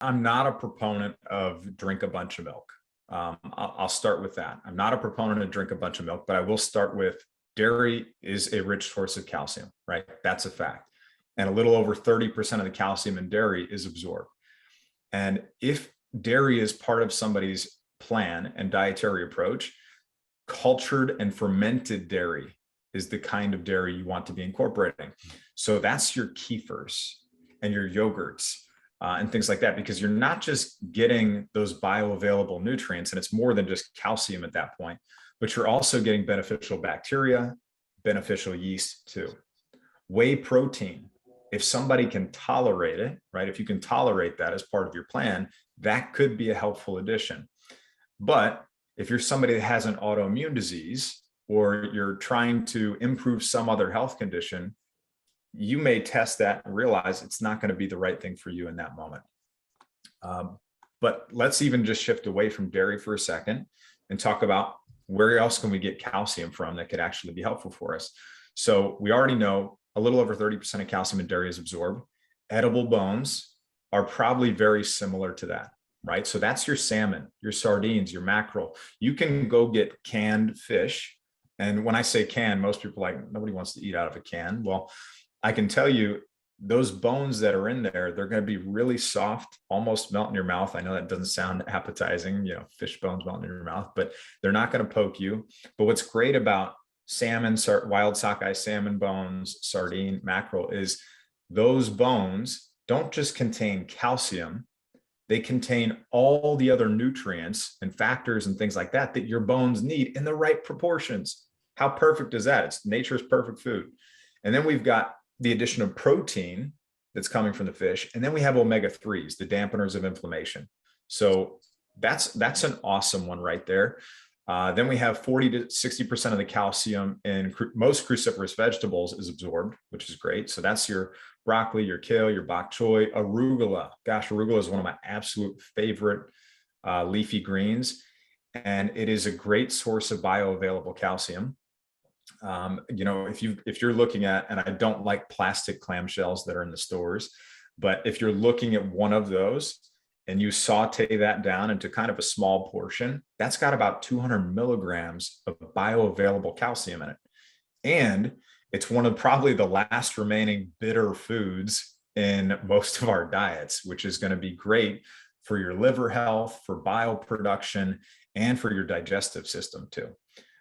I'm not a proponent of drink a bunch of milk. I'll start with that. I'm not a proponent of drink a bunch of milk, but I will start with dairy is a rich source of calcium, right? That's a fact. And a little over 30% of the calcium in dairy is absorbed. And if dairy is part of somebody's plan and dietary approach, cultured and fermented dairy is the kind of dairy you want to be incorporating. So that's your kefirs and your yogurts and things like that, because you're not just getting those bioavailable nutrients, and it's more than just calcium at that point, but you're also getting beneficial bacteria, beneficial yeast too. Whey protein, if somebody can tolerate it, right? If you can tolerate that as part of your plan, that could be a helpful addition. But if you're somebody that has an autoimmune disease, or you're trying to improve some other health condition, you may test that and realize it's not going to be the right thing for you in that moment. But let's even just shift away from dairy for a second and talk about where else can we get calcium from that could actually be helpful for us. So we already know a little over 30% of calcium in dairy is absorbed. Edible bones are probably very similar to that, right? So that's your salmon, your sardines, your mackerel. You can go get canned fish. And when I say canned, most people are like, nobody wants to eat out of a can. Well, I can tell you those bones that are in there, they're going to be really soft, almost melt in your mouth. I know that doesn't sound appetizing, fish bones melt in your mouth, but they're not going to poke you. But what's great about salmon, wild sockeye salmon bones, sardine, mackerel is those bones don't just contain calcium. They contain all the other nutrients and factors and things like that your bones need in the right proportions. How perfect is that? It's nature's perfect food. And then we've got the addition of protein that's coming from the fish. And then we have omega-3s, the dampeners of inflammation. So that's an awesome one right there. Then we have 40 to 60% of the calcium in most cruciferous vegetables is absorbed, which is great. So that's your broccoli, your kale, your bok choy, arugula. Gosh, arugula is one of my absolute favorite leafy greens. And it is a great source of bioavailable calcium. If you're looking at, and I don't like plastic clamshells that are in the stores, but if you're looking at one of those and you saute that down into kind of a small portion, that's got about 200 milligrams of bioavailable calcium in it. And it's one of probably the last remaining bitter foods in most of our diets, which is going to be great for your liver health, for bile production, and for your digestive system too.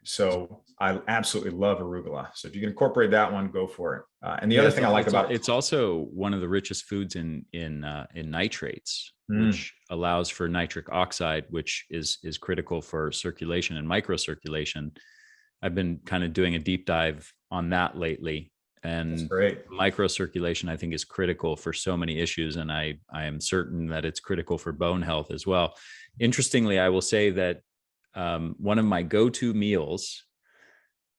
So I absolutely love arugula. So if you can incorporate that one, go for it. And the other thing I like about it's also one of the richest foods in nitrates, which allows for nitric oxide, which is critical for circulation and microcirculation. I've been kind of doing a deep dive on that lately, and microcirculation I think is critical for so many issues, and I am certain that it's critical for bone health as well. Interestingly, I will say that one of my go-to meals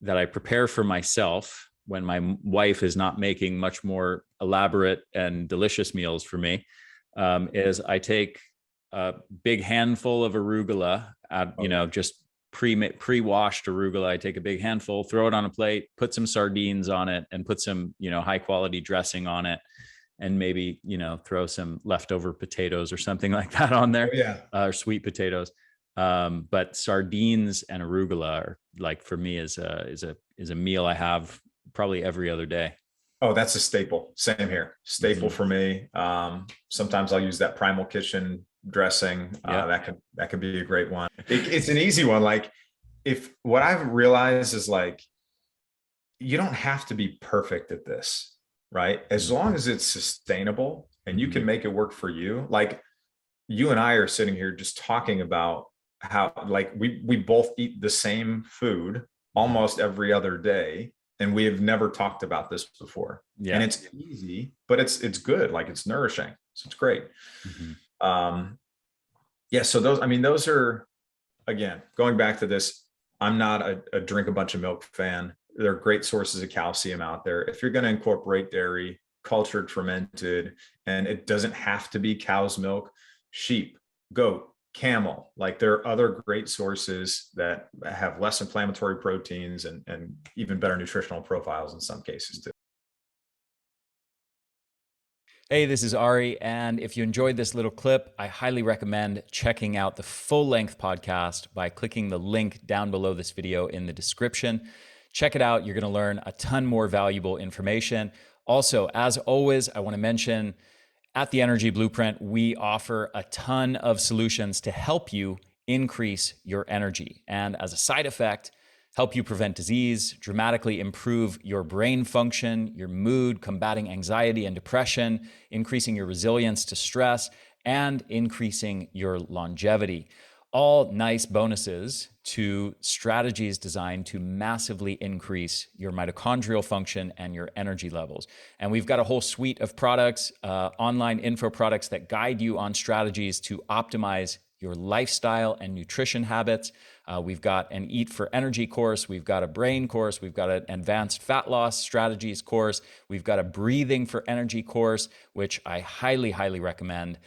that I prepare for myself when my wife is not making much more elaborate and delicious meals for me is I take a big handful of arugula, just pre-washed arugula. I take a big handful, throw it on a plate, put some sardines on it, and put some, high quality dressing on it. And maybe, throw some leftover potatoes or something like that on there, or sweet potatoes. But sardines and arugula are, like, for me is a meal I have probably every other day. Oh, that's a staple. Same here. Staple for me. Sometimes I'll use that Primal Kitchen dressing. That could be a great one. It's an easy one. Like, if what I've realized is, like, you don't have to be perfect at this, right? As long as it's sustainable and you can make it work for you. Like, you and I are sitting here just talking about how, like, we both eat the same food almost every other day, and we have never talked about this before. And it's easy, but it's good. Like, it's nourishing. So it's great. So those are, again, going back to this, I'm not a drink a bunch of milk fan. There are great sources of calcium out there. If you're going to incorporate dairy, cultured, fermented, and it doesn't have to be cow's milk, sheep, goat, camel, like, there are other great sources that have less inflammatory proteins and even better nutritional profiles in some cases too. Hey, this is Ari, and if you enjoyed this little clip, I highly recommend checking out the full-length podcast by clicking the link down below this video in the description. Check it out. You're going to learn a ton more valuable information. Also, as always, I want to mention at the Energy Blueprint, we offer a ton of solutions to help you increase your energy. And as a side effect, help you prevent disease, dramatically improve your brain function, your mood, combating anxiety and depression, increasing your resilience to stress, and increasing your longevity. All nice bonuses to strategies designed to massively increase your mitochondrial function and your energy levels. And we've got a whole suite of products, online info products that guide you on strategies to optimize your lifestyle and nutrition habits. We've got an Eat for Energy course. We've got a brain course. We've got an advanced fat loss strategies course. We've got a breathing for energy course, which I highly, highly recommend.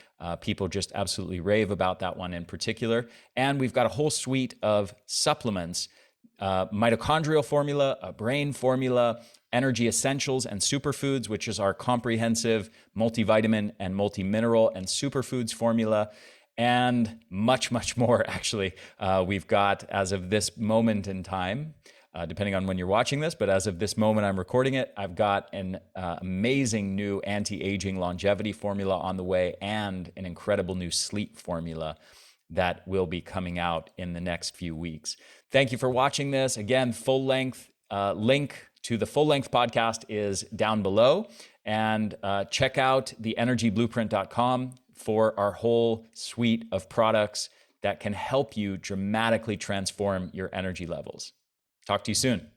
People just absolutely rave about that one in particular. And we've got a whole suite of supplements, mitochondrial formula, a brain formula, energy essentials and superfoods, which is our comprehensive multivitamin and multimineral and superfoods formula, and much, much more, actually. We've got, as of this moment in time, depending on when you're watching this, but as of this moment I'm recording it, I've got an amazing new anti-aging longevity formula on the way and an incredible new sleep formula that will be coming out in the next few weeks. Thank you for watching this. Again, full length link to the full length podcast is down below, and check out theenergyblueprint.com for our whole suite of products that can help you dramatically transform your energy levels. Talk to you soon.